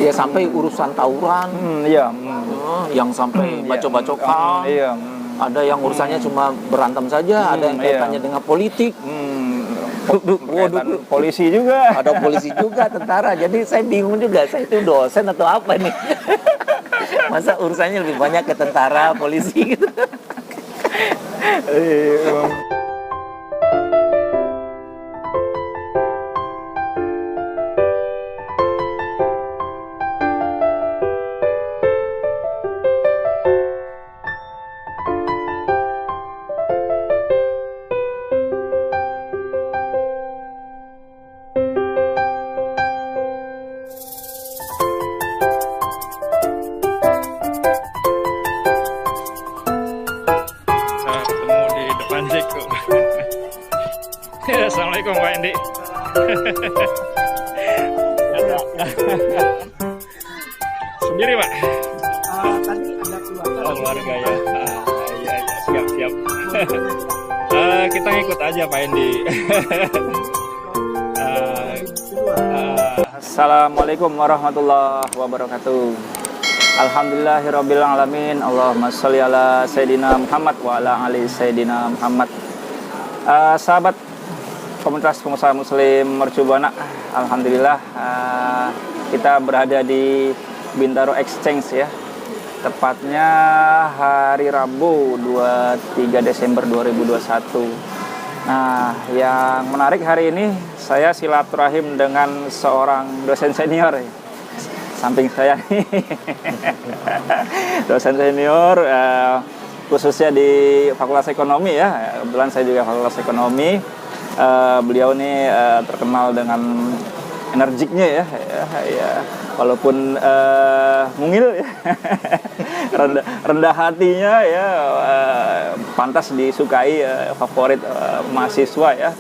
Ya sampai urusan tawuran, Iya. yang sampai bacok-bacokan. Iya. Ada yang urusannya cuma berantem saja, ada yang kaitannya dengan politik. Waduh, polisi juga. Ada polisi juga, tentara. Jadi saya bingung juga, saya itu dosen atau apa nih? Masa urusannya lebih banyak ke tentara, polisi gitu. Ketemu di depan Jeko. Assalamualaikum Pak Endi. Sendiri Pak? Tadi ada keluarga. Oh, keluarga ya. Iya, siap. Kita ngikut aja Pak Endi. Assalamualaikum warahmatullahi wabarakatuh. Alhamdulillahirabbil alamin. Allahumma sholli ala sayidina Muhammad wa ala ali sayidina Muhammad. Sahabat komunitas pengusaha muslim Mercubuana, alhamdulillah kita berada di Bintaro Exchange ya. Tepatnya hari Rabu 23 Desember 2021. Nah, yang menarik hari ini saya silaturahim dengan seorang dosen senior ya. Samping saya nih dosen senior khususnya di Fakultas Ekonomi ya. Kebetulan saya juga Fakultas Ekonomi. Beliau ini terkenal dengan energiknya ya. Walaupun mungil ya. rendah hatinya ya, pantas disukai, favorit mahasiswa ya.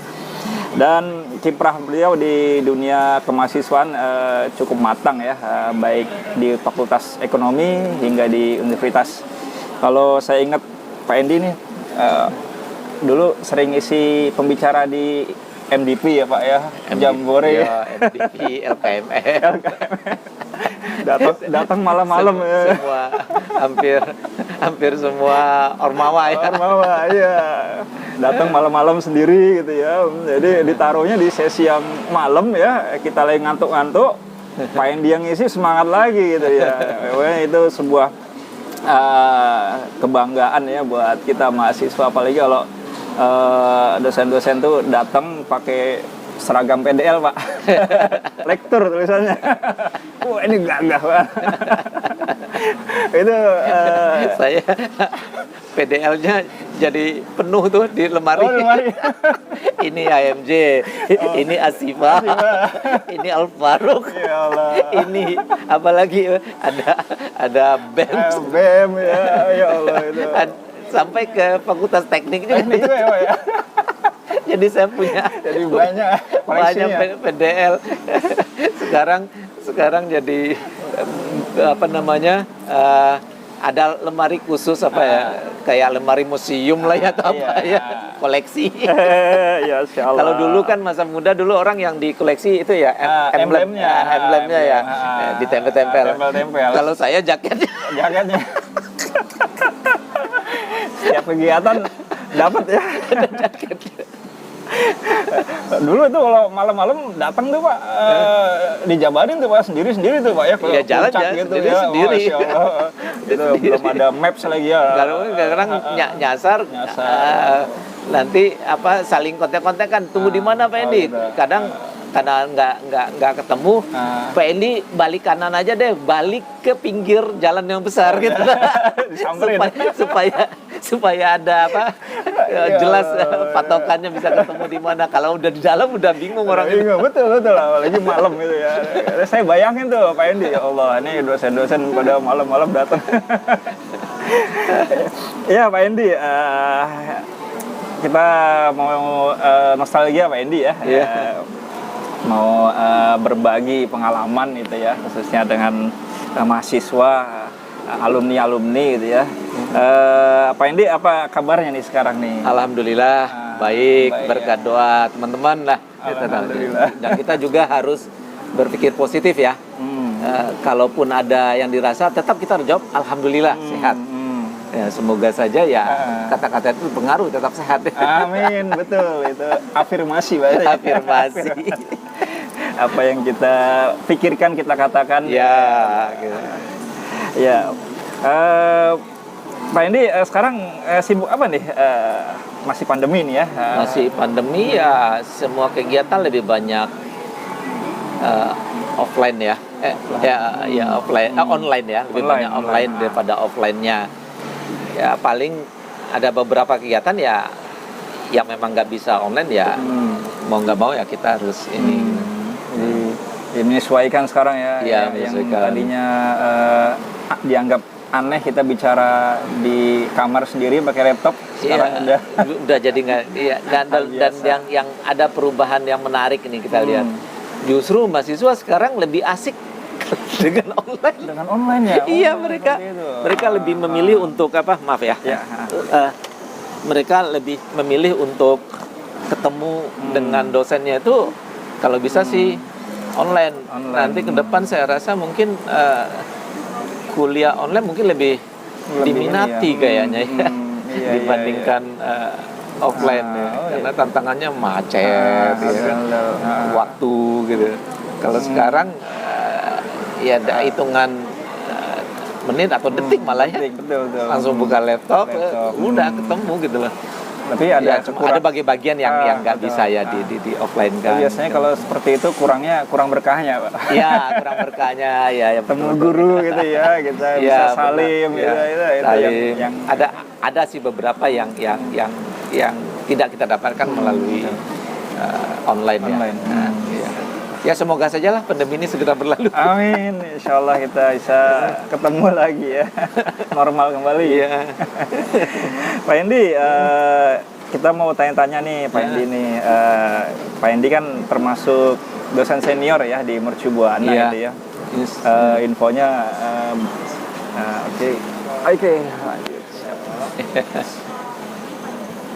Dan kiprah beliau di dunia kemahasiswaan cukup matang ya, baik di Fakultas Ekonomi hingga di universitas. Kalau saya ingat Pak Endi nih dulu sering isi pembicara di MDP ya Pak ya, Jambore ya, MDP, LKMM. datang malam-malam ya. Semua hampir semua ormawa ya. Ormawa iya. Datang malam-malam sendiri gitu ya. Jadi ditaruhnya di sesi yang malam ya. Kita lagi ngantuk-ngantuk, Pak Endi yang ngisi semangat lagi gitu ya. Itu sebuah kebanggaan ya buat kita mahasiswa, apalagi kalau dosen-dosen tuh datang pakai seragam PDL Pak. Lektur tulisannya. Wah ini gagah Pak. Itu Saya PDL-nya jadi penuh tuh di lemari. Oh, lemari. Ini AMJ, ini Asifa, ini Al Faruq. Ya Allah. Ini apalagi ada BEM. BEM ya Allah itu. Sampai ke Fakultas Teknik juga. Teknik juga ya Pak ya. Jadi saya punya Jadi banyak PDL. Sekarang jadi apa namanya? Ada lemari khusus apa ya? Kayak lemari museum lah ya atau apa ya? Koleksi. Ya insyaallah. Kalau dulu kan masa muda dulu orang yang dikoleksi itu ya emblemnya ya, ditempel-tempel. Kalau saya jaketnya. Setiap kegiatan dapat ya. Jaketnya. Dulu itu kalau malam-malam datang tuh Pak, dijabarin tuh Pak sendiri-sendiri tuh Pak ya. Iya jalan gitu sendiri. Ya. Itu belum ada maps lagi ya. Kadang nyasar. Nanti apa saling kontak-kontakan, tunggu di mana Pak Endi? Kadang karena nggak ketemu, Pak Endi balik kanan aja deh, balik ke pinggir jalan yang besar gitu. supaya ada apa jelas patokannya, bisa ketemu di mana. Kalau udah di dalam udah bingung orang itu. Betul apalagi malam gitu ya. Saya bayangin tuh Pak Endi, ya Allah ini dosen-dosen pada malam-malam datang. Ya Pak Endi, kita mau nostalgia Pak Endi ya. Mau berbagi pengalaman gitu ya, khususnya dengan mahasiswa, alumni gitu ya. Pak Endi, apa kabarnya nih sekarang nih? Alhamdulillah baik, berkat doa teman-teman lah. Alhamdulillah. Dan kita juga harus berpikir positif ya. kalaupun ada yang dirasa, tetap kita harus jawab alhamdulillah sehat. Ya, semoga saja ya kata-kata itu pengaruh tetap sehat. Amin, betul, itu afirmasi Pak. Afirmasi. Apa yang kita pikirkan kita katakan. Ya, gitu. Ya. Pak Hendy sekarang sibuk apa nih? Masih pandemi nih ya? Masih pandemi ya, semua kegiatan lebih banyak offline ya. Offline, online ya, lebih banyak online daripada offline-nya. Ya paling ada beberapa kegiatan ya yang memang nggak bisa online ya, mau nggak mau ya kita harus ini. Menyesuaikan sekarang ya. Iya, yang menyesuaikan. tadinya dianggap aneh kita bicara di kamar sendiri pakai laptop, sekarang udah jadi nggak. Iya, dan yang ada perubahan yang menarik ini kita lihat. Justru mahasiswa sekarang lebih asik dengan online. Dengan online ya. Iya, mereka lebih memilih untuk apa? Maaf ya. Mereka lebih memilih untuk ketemu dengan dosennya itu kalau bisa sih online. Nanti ke depan saya rasa mungkin kuliah online mungkin lebih diminati kayaknya ya. Dibandingkan offline ya. Karena tantangannya macet waktu gitu. Kalau sekarang ya ada hitungan menit atau detik malah ya. Betul. Langsung buka laptop. Udah ketemu gitu loh. Tapi ada ada bagian yang nggak bisa ya di offline kan. Biasanya kalau seperti itu kurang berkahnya Pak. Iya, kurang berkahnya ya. Temu guru gitu ya, kita bisa salim gitu. Itu yang ada sih beberapa yang tidak kita dapatkan melalui online ya. Nah, ya semoga sajalah pandemi ini segera berlalu. Amin. Insyaallah kita bisa ketemu lagi ya. Normal kembali. Iya. Pak Hendy, kita mau tanya-tanya nih Pak Hendy nih. Pak Hendy kan termasuk dosen senior ya di Mercu Buana gitu ya. Infonya oke.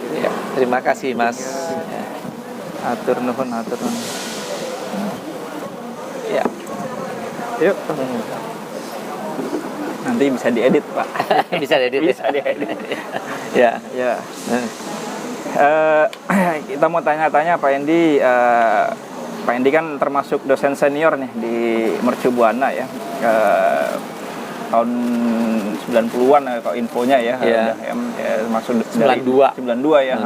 Ya, terima kasih Mas. Atur nuhun. Ya. Yuk. Nanti bisa diedit Pak. Bisa diedit. Bisa diedit. Ya. Kita mau tanya-tanya Pak Hendy. Pak Hendy kan termasuk dosen senior nih di Mercu Buana ya. Tahun 90-an kalau infonya ya. Termasuk dari 92 ya.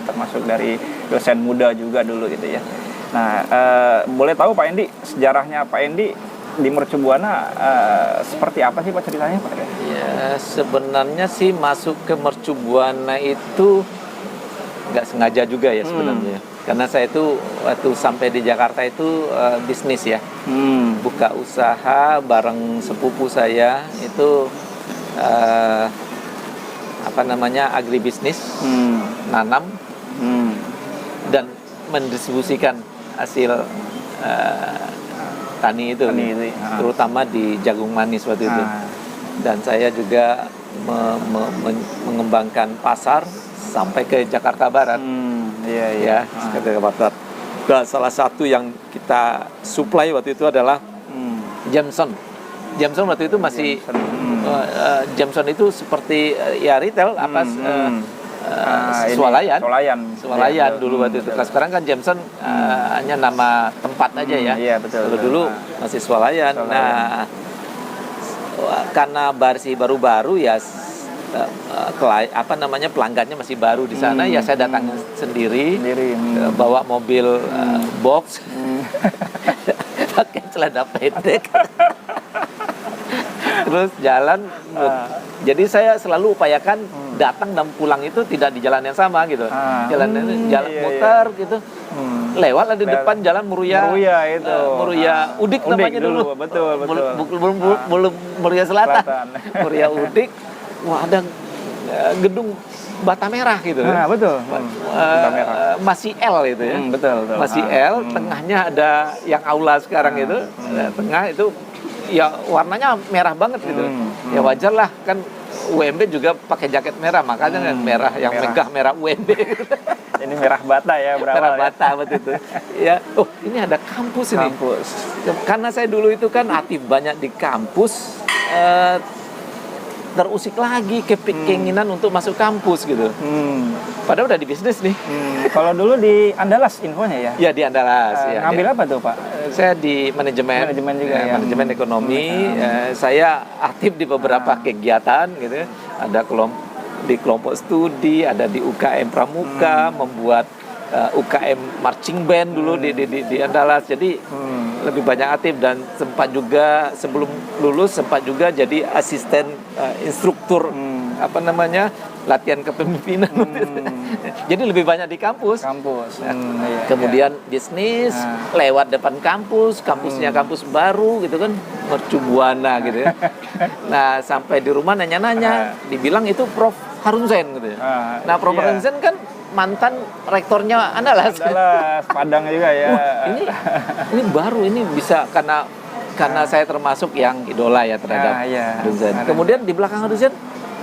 Termasuk dari dosen muda juga dulu gitu ya. Nah, boleh tahu Pak Hendy sejarahnya Pak Hendy di Mercu Buana seperti apa sih Pak ceritanya Pak? Ya sebenarnya sih masuk ke Mercu Buana itu nggak sengaja juga ya sebenarnya. Karena saya itu waktu sampai di Jakarta itu bisnis ya, buka usaha bareng sepupu saya itu agribisnis, nanam dan mendistribusikan hasil tani itu, terutama di jagung manis waktu itu. Dan saya juga mengembangkan pasar sampai ke Jakarta Barat. Jakarta Barat. Dan salah satu yang kita supply waktu itu adalah Jameson. Jameson waktu itu masih Jameson itu seperti ya retail swalayan dulu waktu itu. Sekarang kan Jameson hanya nama tempat aja ya. Iya, betul. Dulu masih swalayan. Nah, karena baru-baru ya pelanggannya masih baru di sana ya saya datang sendiri bawa mobil box pakai celana pendek terus jalan. Jadi saya selalu upayakan datang dan pulang itu tidak di jalan yang sama gitu. Jalan muter gitu. Lewat di depan jalan Muria Udik namanya dulu. Betul. Belum Muria Selatan. Muria Udik. Wah, ada gedung bata merah gitu. Betul. Masih L itu ya. Betul. Masih L, tengahnya ada yang aula sekarang itu. Tengah itu ya warnanya merah banget gitu. Ya wajar lah kan, UMB juga pakai jaket merah, makanya kan merah yang megah merah UMB. Ini merah bata ya, berawal Merah ya. bata betul itu. Ya, oh ini ada kampus ini. Kampus. Karena saya dulu itu kan aktif banyak di kampus, terusik lagi keinginan untuk masuk kampus gitu. Padahal udah di bisnis nih. Kalau dulu di Andalas infonya ya? Ya di Andalas. Ya, ngambil apa tuh Pak? Saya di manajemen. Manajemen juga ya. Manajemen ekonomi. Saya aktif di beberapa kegiatan gitu. Ada di kelompok studi, ada di UKM Pramuka, membuat UKM marching band dulu di Andalas. Jadi lebih banyak aktif, dan sempat juga sebelum lulus sempat juga jadi asisten instruktur latihan kepemimpinan. Jadi lebih banyak di kampus. Kemudian bisnis lewat depan kampusnya kampus baru gitu kan, Mercu Buana gitu ya. Nah, sampai di rumah nanya-nanya, dibilang itu Prof Harun Zain gitu ya. Nah, Prof Harun Zain kan mantan rektornya Andalas. Padang juga ya. Ini baru, ini bisa karena saya termasuk yang idola ya terhadap Harun Zain. Kemudian di belakang Harun Zain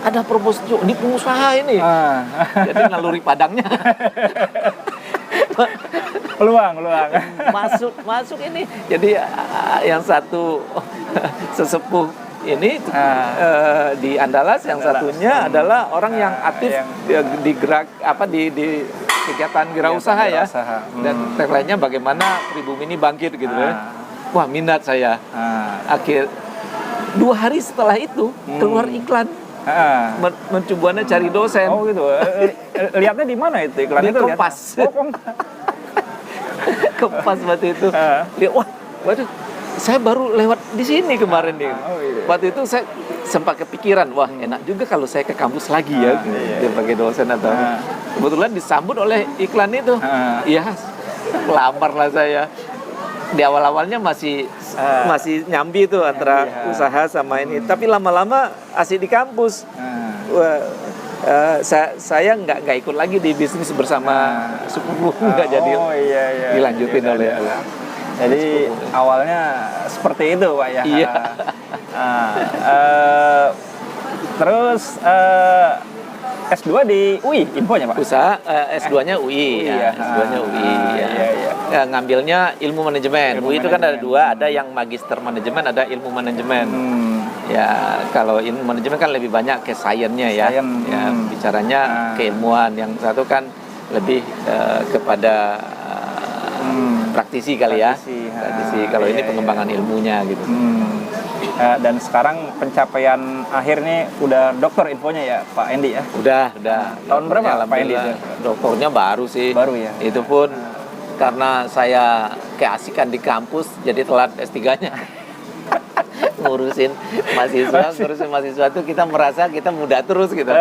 ada proposal di pengusaha ini. Jadi naluri Padangnya. peluang. Masuk ini. Jadi yang satu sesepuh ini di Andalas, yang satunya adalah orang yang aktif di kegiatan wirausaha ya. Dan tagline-nya bagaimana pribumi ini bangkit gitu ya. Wah, minat saya. Akhir 2 hari setelah itu keluar iklan. Mercu Buana cari dosen. Oh gitu. Lihatnya di mana itu iklan di itu? Kompas. Kompas waktu itu. Waduh, saya baru lewat di sini kemarin nih. Waktu itu saya sempat kepikiran, wah enak juga kalau saya ke kampus lagi ya, sebagai dosen atau kebetulan disambut oleh iklan itu. Iya, melamar lah saya. Di awal-awalnya masih nyambi tuh antara usaha sama ini, tapi lama-lama asik di kampus. Saya nggak ikut lagi di bisnis bersama sepupu, nggak jadi dilanjutin oleh. Jadi awalnya seperti itu Pak ya. Iya. Terus S2 di UI infonya Pak? Usaha S2-nya UI, S2-nya UI. Ya, ngambilnya ilmu manajemen. UI itu kan ada 2, ada yang magister manajemen, ada ilmu manajemen. Ya, kalau ilmu manajemen kan lebih banyak ke science-nya ya. Ya, bicaranya keilmuan. Yang satu kan lebih kepada praktisi kali ya. Praktisi. Kalau ini pengembangan ilmunya gitu. Dan sekarang pencapaian akhir nih udah dokter infonya ya Pak Endi ya? Udah. Tahun berapa Pak Endi? Dokternya baru sih. Baru ya? Itu pun karena saya keasikan di kampus, jadi telat S3-nya. ngurusin mahasiswa tuh kita merasa kita muda terus gitu.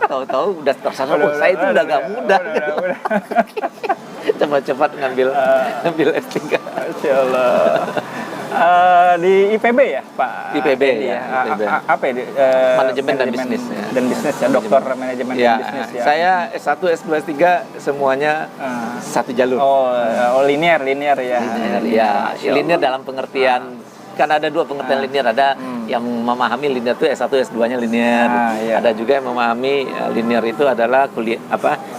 Tahu-tahu udah tersangka, saya itu udah gak muda gitu. Cepat-cepat ngambil S3. Masya Allah. Di IPB ya Pak? IPB ya. Apa ya? Manajemen dan bisnis. Dan bisnis ya, dokter manajemen dan bisnis ya. Saya S1, S2, S3 semuanya satu jalur. Oh, linear ya. Linear dalam pengertian, kan ada 2 pengertian linear. Ada yang memahami linear itu S1, S2-nya linear. Ada juga yang memahami linear itu adalah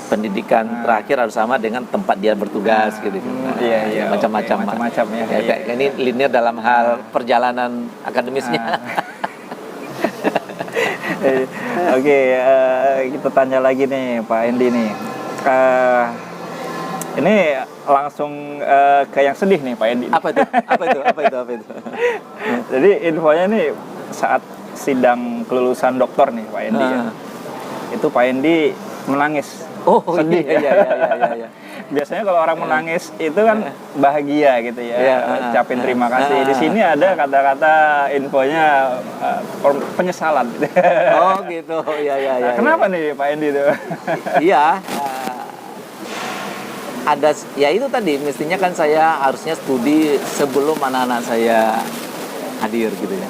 pendidikan terakhir harus sama dengan tempat dia bertugas gitu. Macam-macam ya. Ini linear dalam hal perjalanan akademisnya. Oke, kita tanya lagi nih Pak Endi nih. Ini langsung ke yang sedih nih Pak Endi. Apa itu? Jadi infonya nih saat sidang kelulusan dokter nih Pak Endi ya. Itu Pak Endi menangis. Oh, sedih. Iya. Biasanya kalau orang menangis itu kan bahagia gitu ya, ucapin terima kasih. Di sini ada kata-kata infonya penyesalan. Oh gitu, ya. Kenapa nih Pak Endi itu? Iya. Ada, ya itu tadi, mestinya kan saya harusnya studi sebelum anak-anak saya hadir gitu ya.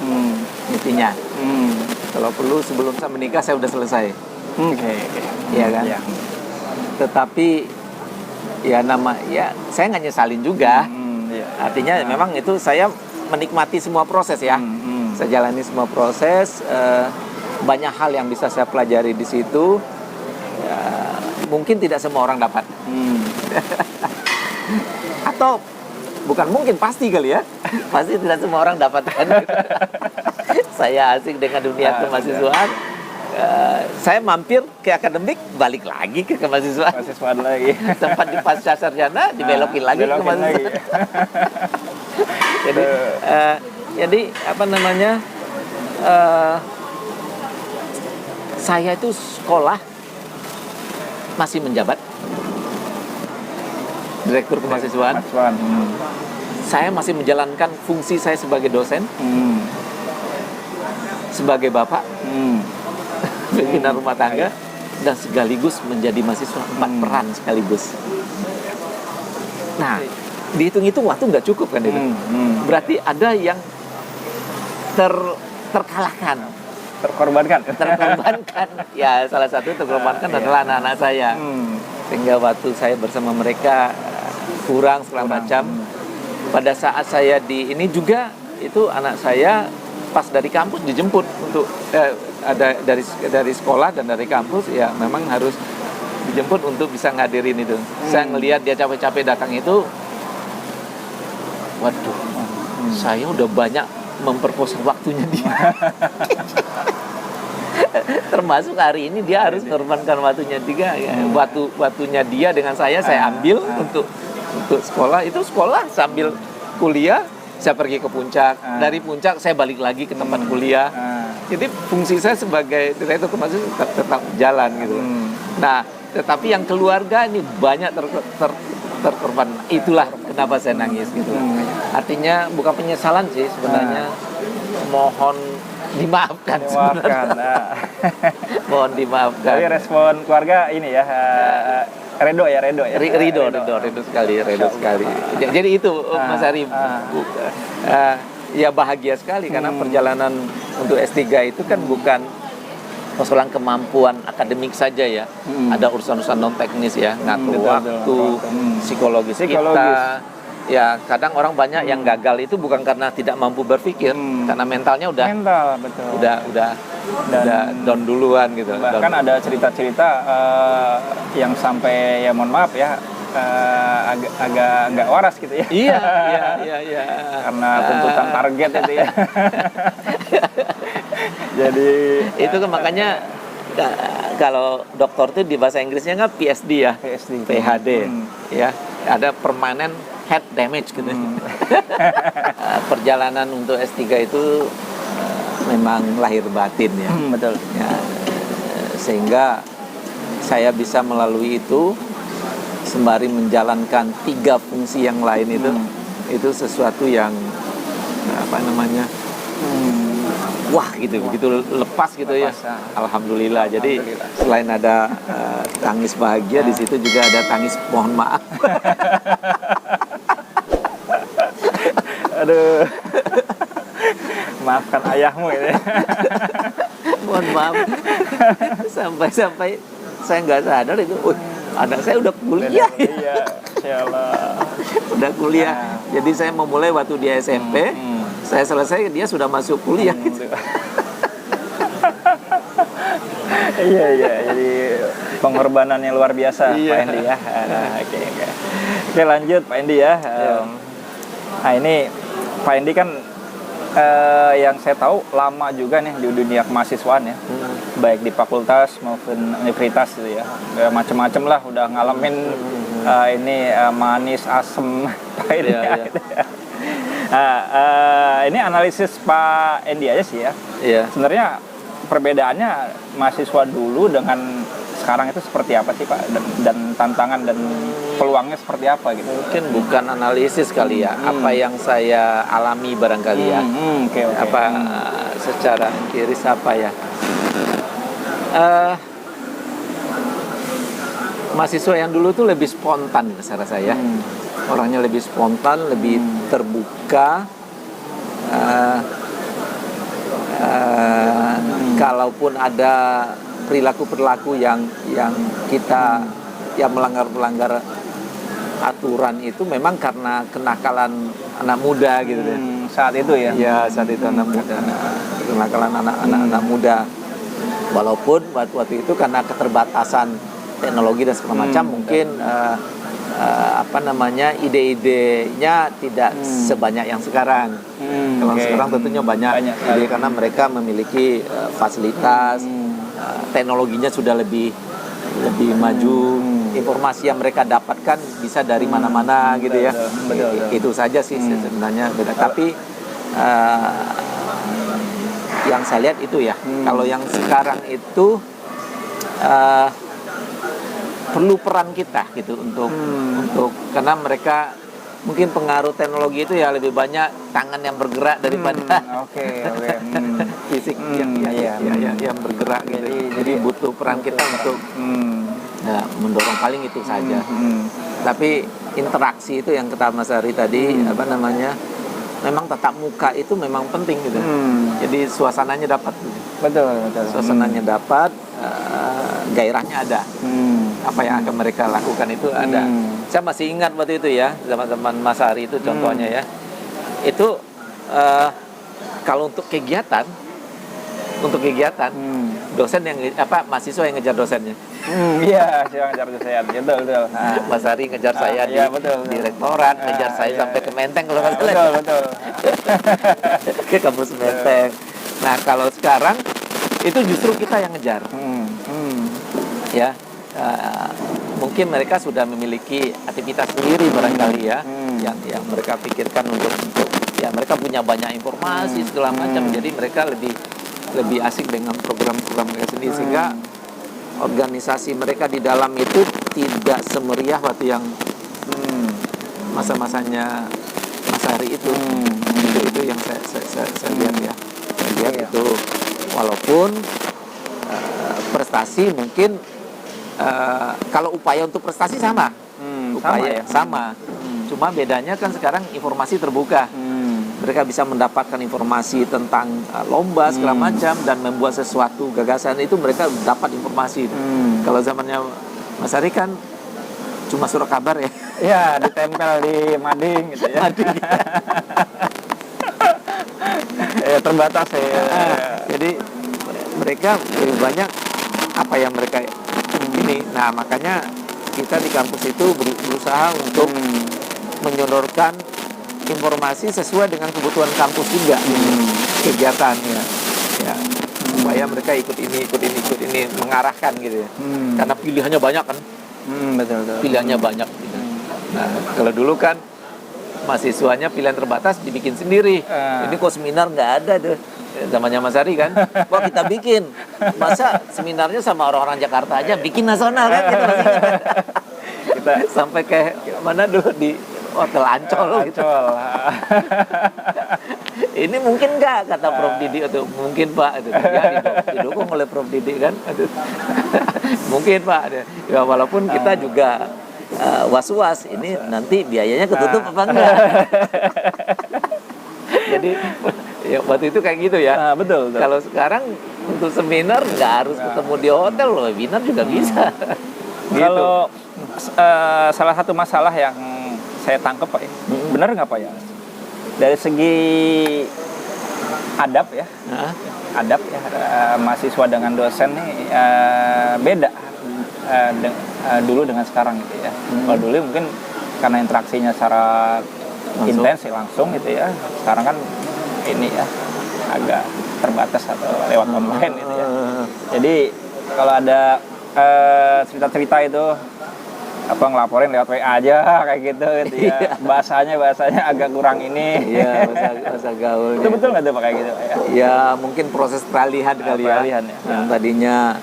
Mestinya. Kalau perlu sebelum saya menikah saya udah selesai. Iya kan? Ya. Tetapi saya nggak nyesalin juga. Artinya memang itu saya menikmati semua proses ya. Saya jalani semua proses. Banyak hal yang bisa saya pelajari di situ. Mungkin tidak semua orang dapat. Atau bukan mungkin, pasti kali ya. Pasti tidak semua orang dapatkan. Saya asik dengan dunia kemahasiswaan. Saya mampir ke akademik, balik lagi ke kemahasiswaan. Mahasiswaan lagi. Tempat di pasca sarjana dibelokin lagi ke kemahasiswaan. Jadi apa namanya? Saya itu sekolah masih menjabat direktur kemahasiswaan. Saya masih menjalankan fungsi saya sebagai dosen, sebagai bapak, pembina rumah tangga, dan sekaligus menjadi mahasiswa. 4 peran sekaligus. Nah, dihitung-hitung waktu nggak cukup kan itu. Berarti ada yang terkalahkan, terkorbankan. Ya, salah satu terkorbankan adalah anak-anak saya. Sehingga waktu saya bersama mereka kurang segala macam. Pada saat saya di ini juga, itu anak saya pas dari kampus dijemput untuk ada dari sekolah dan dari kampus, ya memang harus dijemput untuk bisa ngadirin itu. Saya ngelihat dia capek-capek datang itu, waduh, saya udah banyak memperpos waktunya dia. Termasuk hari ini dia harus mengorbankan waktunya dia. Waktunya dia dengan saya ambil untuk sekolah. Itu sekolah sambil kuliah, saya pergi ke puncak. Dari puncak saya balik lagi ke tempat kuliah. Jadi fungsi saya sebagai direktur kemahasiswaan tetap jalan gitu. Nah, tetapi yang keluarga ini banyak terkorban. Itulah kenapa saya nangis gitu. Artinya bukan penyesalan sih sebenarnya. Mohon dimaafkan sebenarnya. Mohon dimaafkan. Tapi respon keluarga ini ya, Redo sekali. Jadi itu Mas Ari, ya bahagia sekali karena perjalanan untuk S3 itu kan bukan persoalan kemampuan akademik saja ya. Ada urusan-urusan non teknis ya, ngatur waktu, psikologis kita. Ya, kadang orang banyak yang gagal itu bukan karena tidak mampu berpikir, karena mentalnya udah down duluan gitu. Bahkan ada cerita-cerita yang sampai, ya mohon maaf ya, agak nggak waras gitu ya. Iya. Karena tuntutan target itu ya. Jadi itu kan makanya kalau dokter itu di bahasa Inggrisnya kan PhD ya, PhD ya, ada permanent head damage gitu. Perjalanan untuk S3 itu memang lahir batin ya. Betul. Ya, sehingga saya bisa melalui itu sembari menjalankan 3 fungsi yang lain itu sesuatu yang apa namanya? Wah gitu, begitu lepas gitu ya. Alhamdulillah. Jadi selain ada tangis bahagia, di situ juga ada tangis mohon maaf. Aduh. Maafkan ayahmu ini. Mohon maaf. Sampai saya nggak sadar itu. Anak saya udah kuliah. Iya, insyaallah. Udah kuliah. Jadi saya memulai waktu dia SMP. Saya selesai, dia sudah masuk kuliah gitu. Iya, jadi pengorbanan yang luar biasa Pak Endi ya. Oke, lanjut Pak Endi ya. Nah ini Pak Endi kan yang saya tahu lama juga nih di dunia kemahasiswaan ya, baik di fakultas maupun universitas gitu ya. Macam-macam lah, udah ngalamin ini manis, asem, pahit ya. Gitu ya. Ini analisis Pak Endi aja sih ya. Sebenarnya perbedaannya mahasiswa dulu dengan sekarang itu seperti apa sih Pak, dan tantangan dan peluangnya seperti apa gitu? Mungkin bukan analisis kali ya, apa yang saya alami barangkali ya. Okay. Apa secara empiris apa ya? Mahasiswa yang dulu tuh lebih spontan saya rasa ya. Orangnya lebih spontan, lebih terbuka. Kalaupun ada perilaku-perilaku yang kita yang melanggar aturan itu memang karena kenakalan anak muda gitu deh. saat itu ya. Ya, saat itu anak muda. Kenakalan anak-anak muda. Walaupun waktu itu karena keterbatasan teknologi dan segala macam, mungkin ide-idenya tidak sebanyak yang sekarang. Kalau sekarang tentunya banyak. Jadi karena mereka memiliki fasilitas, teknologinya sudah lebih maju, informasi yang mereka dapatkan bisa dari mana-mana gitu ya. Betul. Itu saja sih sebenarnya beda. Tapi yang saya lihat itu ya. Kalau yang sekarang itu perlu peran kita gitu untuk karena mereka mungkin pengaruh teknologi itu ya lebih banyak tangan yang bergerak daripada fisik yang bergerak gitu. Jadi butuh peran kita untuk mendorong, paling itu saja. Tapi interaksi itu yang kata Mas Ari tadi, memang tatap muka itu memang penting gitu. Jadi suasananya dapat. Betul. Suasananya dapat, gairahnya ada. Apa yang akan mereka lakukan itu ada. Saya masih ingat waktu itu ya, zaman-zaman Mas Ari itu contohnya ya. Itu kalau untuk kegiatan, dosen yang mahasiswa yang ngejar dosennya. Iya, saya ngejar dosen. Betul. Mas Ari ngejar saya di direktorat, ngejar saya sampai ke Menteng kalau nggak salah. Betul. Ke kampus Menteng. Nah, kalau sekarang itu justru kita yang ngejar. Ya. Mungkin mereka sudah memiliki aktivitas sendiri barangkali ya, yang mereka pikirkan untuk ya mereka punya banyak informasi segala macam, jadi mereka lebih asik dengan program-program mereka sendiri, sehingga organisasi mereka di dalam itu tidak semeriah waktu yang masa-masanya Mas Ari itu. Itu yang saya lihat ya. Saya lihat itu walaupun prestasi mungkin kalau upaya untuk prestasi sama. Sama. Cuma bedanya kan sekarang informasi terbuka. Mereka bisa mendapatkan informasi tentang lomba segala macam dan membuat sesuatu gagasan itu mereka dapat informasi. Kalau zamannya Mas Ari kan cuma surat kabar ya. Ya, ditempel di mading gitu ya. Ya terbatas ya. Jadi mereka lebih banyak apa yang mereka ini. Nah, makanya kita di kampus itu berusaha untuk menyodorkan informasi sesuai dengan kebutuhan kampus juga kegiatannya ya, supaya mereka ikut ini mengarahkan gitu ya. Karena pilihannya banyak kan. Betul. Pilihannya banyak gitu. Nah, kalau dulu kan mahasiswanya pilihan terbatas dibikin sendiri. Ini kok seminar nggak ada deh. Zamannya Mas Ari kan, kok kita bikin, masa seminarnya sama orang-orang Jakarta aja, bikin nasional kan, kita masih ingat. Kita sampai ke mana dulu di Hotel Ancol. Gitu. Ini mungkin nggak kata Prof Didi itu, mungkin Pak, itu ya didukung oleh Prof Didi kan, mungkin Pak, ya walaupun kita juga was-was, ini nanti biayanya ketutup apa enggak? Jadi ya waktu itu kayak gitu ya. Betul. Kalau sekarang untuk seminar nggak harus ketemu di hotel, loh, webinar juga bisa. Gitu. Kalau salah satu masalah yang saya tangkap Pak, benar nggak Pak ya? Dari segi adab ya, mahasiswa dengan dosen nih beda dulu dengan sekarang gitu ya. Kalau dulu mungkin karena interaksinya secara intens langsung gitu ya. Sekarang kan ini ya agak terbatas atau lewat online gitu ya. Jadi kalau ada cerita-cerita itu ngelaporin lewat WA aja kayak gitu ya. Bahasanya agak kurang ini. Iya, bahasa gaul. Itu betul nggak tuh Pak kayak gitu ya? Ya mungkin proses peralihan kali ya. Yang tadinya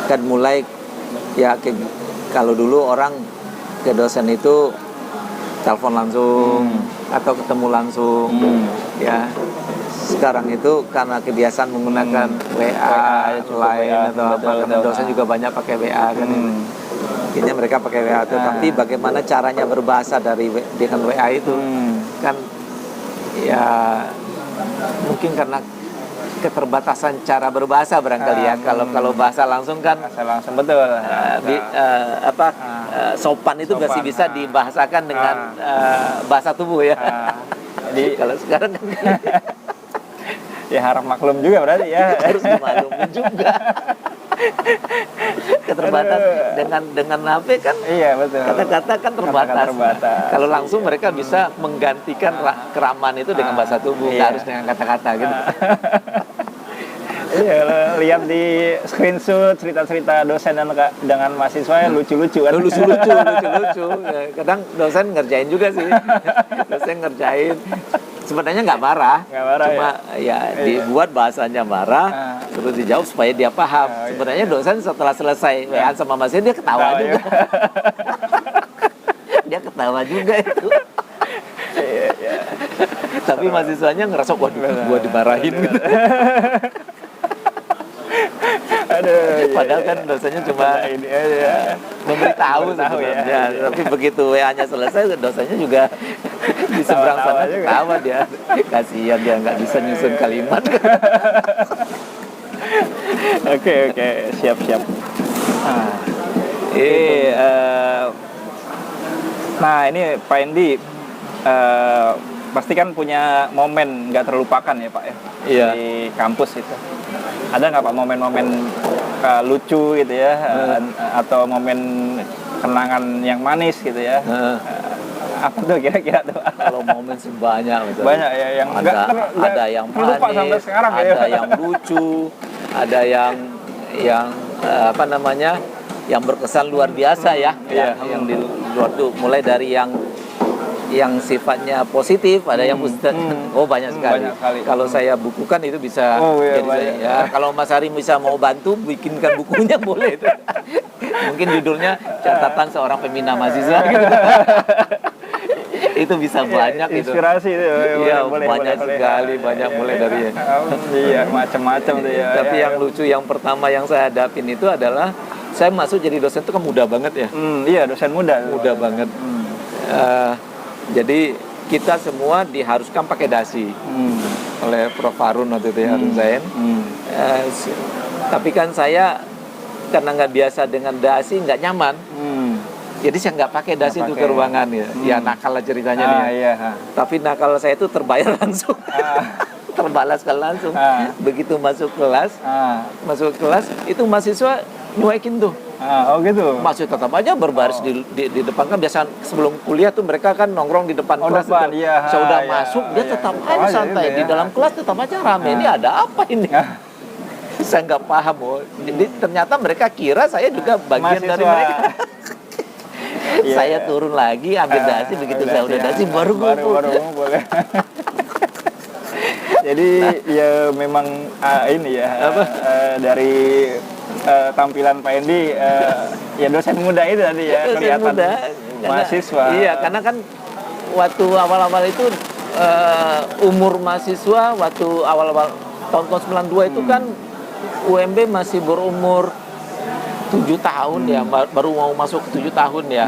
kan mulai ya kalau dulu orang ke dosen itu telepon langsung atau ketemu langsung ya. Sekarang itu karena kebiasaan menggunakan WA, Line atau apa, karena dosen juga banyak pakai WA kan. Akhirnya mereka pakai WA itu, tapi bagaimana caranya berbahasa dengan WA itu kan ya mungkin karena keterbatasan cara berbahasa barangkali ya. Kalau bahasa langsung kan langsung betul. Sopan itu masih bisa dibahasakan dengan bahasa tubuh ya. Kalau sekarang kan Ya harap maklum juga berarti ya. harus dimaklumi juga. Keterbatasan dengan HP kan Iya betul. kata-kata kan terbatas. Kata-kata terbatas. Kalau langsung mereka bisa menggantikan keramaan itu dengan bahasa tubuh, nggak Iya. harus dengan kata-kata gitu. Iya, lihat di screenshot cerita-cerita dosen dengan mahasiswa ya lucu-lucu kan. Lucu-lucu. Ya, kadang dosen ngerjain juga sih. Dosen ngerjain. Sebenarnya nggak marah, Nggak marah, cuma ya dibuat bahasanya marah, terus dijawab supaya dia paham. Oh, iya. Sebenarnya dosen setelah selesai WA sama mahasiswa dia ketawa Tahu, juga. ya. Dia ketawa juga itu. Iya. Tapi mahasiswanya ngerasa waduh gua dimarahin gitu. Aduh. Padahal kan dosennya cuma ini aja. memberitahu sebenarnya. ya. Tapi begitu WA-nya selesai, dosennya juga di seberang sana Tawa-tawa juga. ketawa dia. Kasihan dia nggak bisa nyusun kalimat. Oke, siap. Nah, nah ini Pak Endi pasti kan punya momen nggak terlupakan ya Pak ya Iya. di kampus itu. Ada nggak Pak momen-momen lucu gitu ya, atau momen kenangan yang manis gitu ya? Apa tuh kira-kira tuh? Kalau momen sih banyak betul. Banyak ya yang ada yang terlupa sampai manis, sekarang ya. ada yang lucu, ada yang apa namanya, yang berkesan luar biasa ya. Iya. Yang di luar tuh mulai dari yang sifatnya positif, ada yang positif. Oh banyak sekali. Banyak sekali. Kalau saya bukukan itu bisa. Oh, iya, jadi banyak. ya kalau Mas Ari bisa mau bantu bikinkan bukunya boleh itu. Mungkin judulnya catatan seorang pembina mahasiswa gitu. Itu bisa banyak itu. Inspirasi itu. Iya, boleh, banyak boleh. sekali, banyak mulai dari Iya, macam-macam tuh ya. Tapi yang lucu yang pertama yang saya hadapin itu adalah saya masuk jadi dosen itu kan muda banget ya. Iya, dosen muda. Muda banget. Jadi kita semua diharuskan pakai dasi oleh Prof. Harun waktu itu ya, Harun Zain. Tapi kan saya karena nggak biasa dengan dasi, nggak nyaman. Jadi saya nggak pakai dasi itu ke ruangan ya. Ya nakal lah ceritanya nih. Iya. Tapi nakal saya itu terbayar langsung. Terbalaskan langsung. Begitu masuk kelas, itu mahasiswa nyuekin tuh. Oh gitu. Masih tetap aja berbaris di depan kan biasa sebelum kuliah tuh mereka kan nongkrong di depan kelas. Depan, itu. iya. Saya udah Iya. masuk dia Iya. tetap Tetap aja aja santai gitu di ya. dalam kelas tetap aja rame. Ini ada apa ini? Saya nggak paham. Jadi ternyata mereka kira saya juga bagian dari Mahasiswa. mereka. Iya, Saya iya. turun lagi ambil dasi, begitu saya udah dasi baru ngumpul. ngumpul. Jadi ya memang ini ya dari tampilan Pak Endi ya dosen muda itu tadi ya, Dosen kelihatan muda, mahasiswa. Iya, karena kan waktu awal-awal itu umur mahasiswa waktu awal-awal tahun 92 itu kan UMB masih berumur 7 tahun ya, baru mau masuk 7 tahun ya.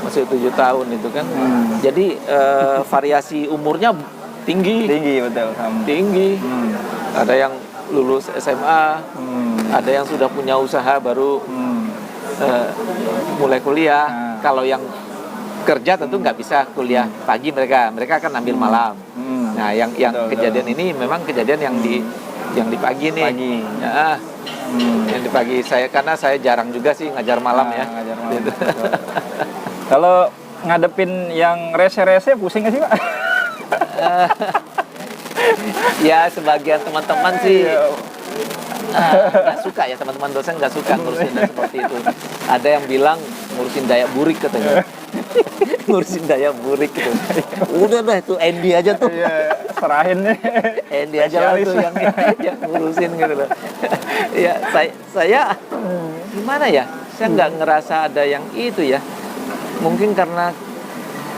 Masih 7 tahun itu kan. Jadi variasi umurnya tinggi. Betul. Tinggi. Ada yang lulus SMA, ada yang sudah punya usaha baru mulai kuliah. Kalau yang kerja tentu nggak bisa kuliah pagi, mereka akan ambil malam. Nah, yang kejadian ini memang kejadian yang di pagi nih. Ya, yang di pagi karena saya jarang juga sih ngajar malam ya. Ngajar malam. Kalau ngadepin yang rese-rese pusing nggak sih Pak? Ya sebagian teman-teman sih nggak suka ya, teman-teman dosen nggak suka ngurusin seperti itu. Ada yang bilang ngurusin Dayak Burik katanya. Ngurusin Dayak Burik gitu. Udah dah itu Endi aja tuh. Iya, serahin nih. Endi aja lah tuh yang ngurusin gitu loh. Ya saya gimana ya? Saya nggak ngerasa ada yang itu ya. Mungkin karena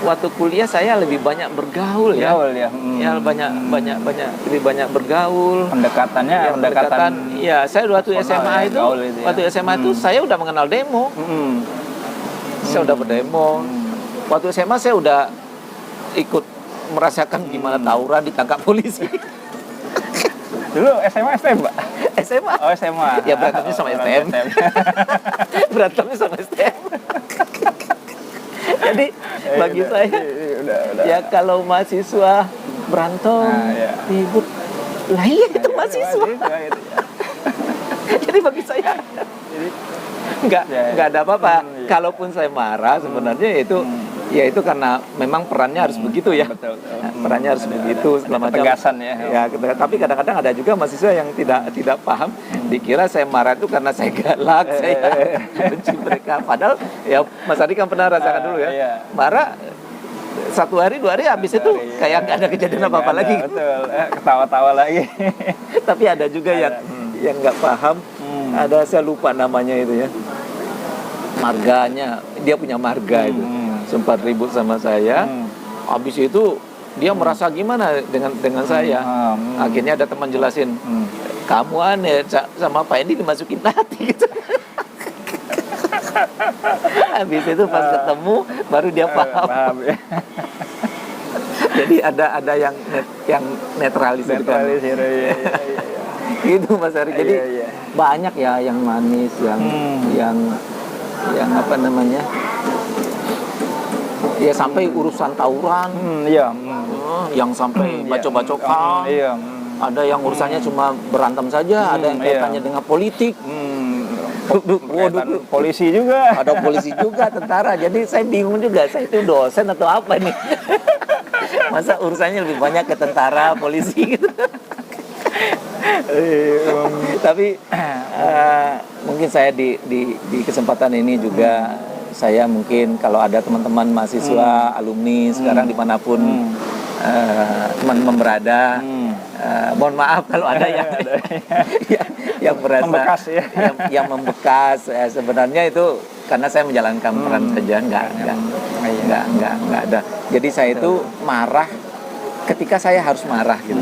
waktu kuliah saya lebih banyak bergaul ya. Ya lebih banyak bergaul. Pendekatan. Iya, saya waktu personal SMA ya, itu, gaul itu ya. waktu SMA itu saya udah mengenal demo. Saya udah berdemo. Waktu SMA saya udah ikut merasakan gimana tawuran ditangkap polisi. Dulu SMA STM Pak? SMA. Oh SMA. Ya berantemnya sama STM. Berantemnya sama STM. Jadi bagi saya udah. ya kalau mahasiswa berantem, iya. ribut. Lah iya itu mahasiswa. Gitu, ya. Jadi bagi saya nggak ada apa-apa. Kalaupun saya marah sebenarnya itu ya itu karena memang perannya harus begitu ya. Betul. Perannya harus begitu segala macam. Ketegasan ya. Ya, tapi kadang-kadang ada juga mahasiswa yang tidak paham, dikira saya marah itu karena saya galak, saya benci mereka. Padahal ya Mas Adi kan pernah rasakan dulu ya. Iya. Marah 1 hari 2 hari habis itu kayak nggak ada kejadian apa-apa lagi. Betul. Ketawa-tawa lagi. Tapi ada juga yang nggak paham. Ada saya lupa namanya itu ya. Marganya, dia punya marga itu. Sempat ribut sama saya. Habis itu dia merasa gimana dengan saya. Akhirnya ada teman jelasin, kamu aneh sama Pak Endi dimasukin hati gitu. Habis itu pas ketemu baru dia paham. Ya. Jadi ada yang netralisir. Iya. Gitu Mas Ari. Jadi Iya. banyak ya yang manis, yang apa namanya? Ya sampai urusan tawuran. Iya. Yang sampai bacok-bacokan. Iya. Ada yang urusannya cuma berantem saja, ada yang kaitannya dengan politik. Waduh, polisi juga. Ada polisi juga, tentara. Jadi saya bingung juga, saya itu dosen atau apa nih? Masa urusannya lebih banyak ke tentara, polisi gitu. Tapi mungkin saya di kesempatan ini juga saya mungkin kalau ada teman-teman mahasiswa, alumni sekarang dimanapun teman-teman berada, mohon maaf kalau ada yang merasa membekas ya. yang membekas. Sebenarnya itu karena saya menjalankan peran saja, nggak ada. Jadi saya itu marah ketika saya harus marah gitu.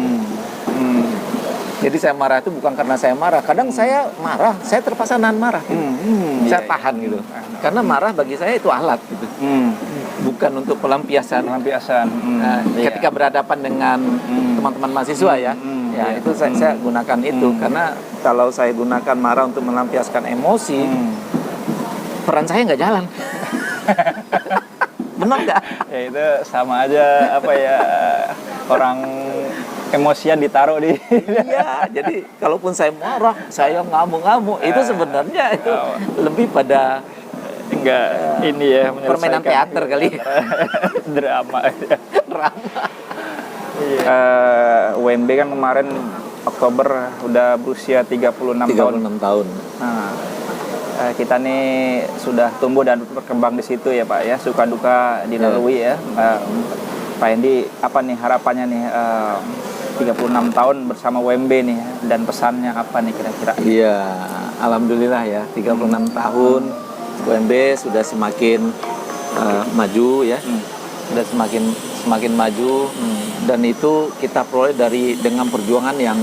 Jadi saya marah itu bukan karena saya marah. Kadang saya marah, saya terpaksa nahan marah gitu. Saya tahan gitu. Karena marah bagi saya itu alat gitu. Bukan untuk pelampiasan. Ketika berhadapan dengan teman-teman mahasiswa ya, itu saya gunakan itu. Karena kalau saya gunakan marah untuk melampiaskan emosi, peran saya nggak jalan. Benar nggak? Ya itu sama aja apa ya, orang emosian ditaruh di. Iya, jadi kalaupun saya marah, saya ngamuk-ngamuk, itu sebenarnya itu lebih pada enggak ini ya, permainan teater kali. Drama. Drama. WMB kan kemarin Oktober udah berusia 36 tahun. Nah, kita nih sudah tumbuh dan berkembang di situ ya Pak ya, suka duka dilalui ya. Pak Endi, apa nih harapannya nih 36 tahun bersama WMB nih, dan pesannya apa nih kira-kira? Iya, alhamdulillah ya, 36 tahun WMB sudah semakin maju ya. Sudah semakin maju, dan itu kita peroleh dengan perjuangan yang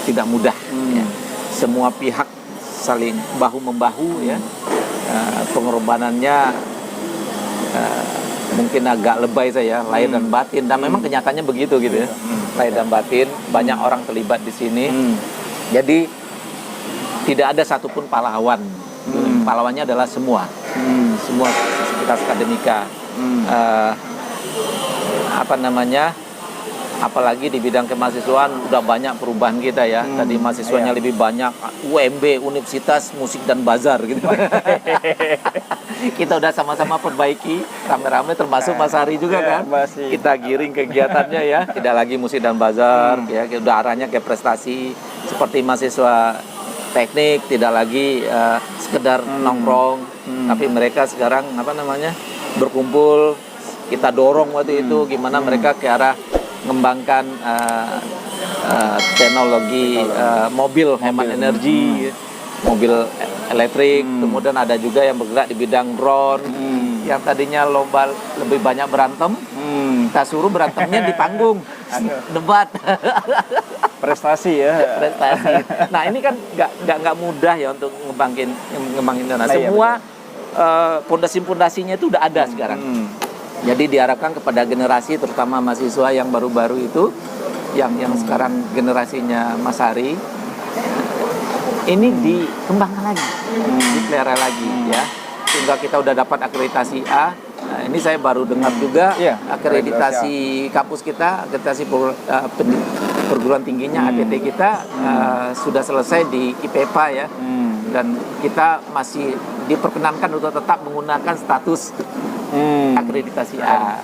tidak mudah ya. Semua pihak saling bahu-membahu ya. Pengorbanannya mungkin agak lebay saya, lahir dan batin, dan memang kenyataannya begitu gitu ya. Lahir dan batin, banyak orang terlibat di sini. Jadi tidak ada satupun pahlawan. Pahlawannya adalah semua sivitas akademika. Apalagi di bidang kemahasiswaan udah banyak perubahan kita ya. Tadi mahasiswanya lebih banyak, UMB, Universitas Musik dan Bazar gitu. Kita udah sama-sama perbaiki rame-rame, termasuk Mas Hari juga kan. Kita giring kegiatannya ya. Tidak lagi musik dan bazar ya, udah arahnya ke prestasi seperti mahasiswa teknik, tidak lagi sekedar nongkrong, tapi mereka sekarang berkumpul. Kita dorong waktu itu gimana mereka ke arah mengembangkan teknologi mobil hemat energi, mobil elektrik. Kemudian ada juga yang bergerak di bidang drone, yang tadinya lomba lebih banyak berantem, kita suruh berantemnya di panggung, debat. Prestasi ya. Prestasi. Nah ini kan nggak mudah ya untuk ngembangin Indonesia. Semua pondasi-pondasinya itu udah ada sekarang. Jadi diharapkan kepada generasi, terutama mahasiswa yang baru-baru itu, yang sekarang generasinya Mas Hari, ini dikembangkan lagi, dipelihara lagi ya. Sehingga kita udah dapat akreditasi A, Nah, ini saya baru dengar juga Iya, akreditasi kampus kita, akreditasi perguruan tingginya APT kita sudah selesai di IPEPA ya. Dan kita masih diperkenankan untuk tetap menggunakan status akreditasi A.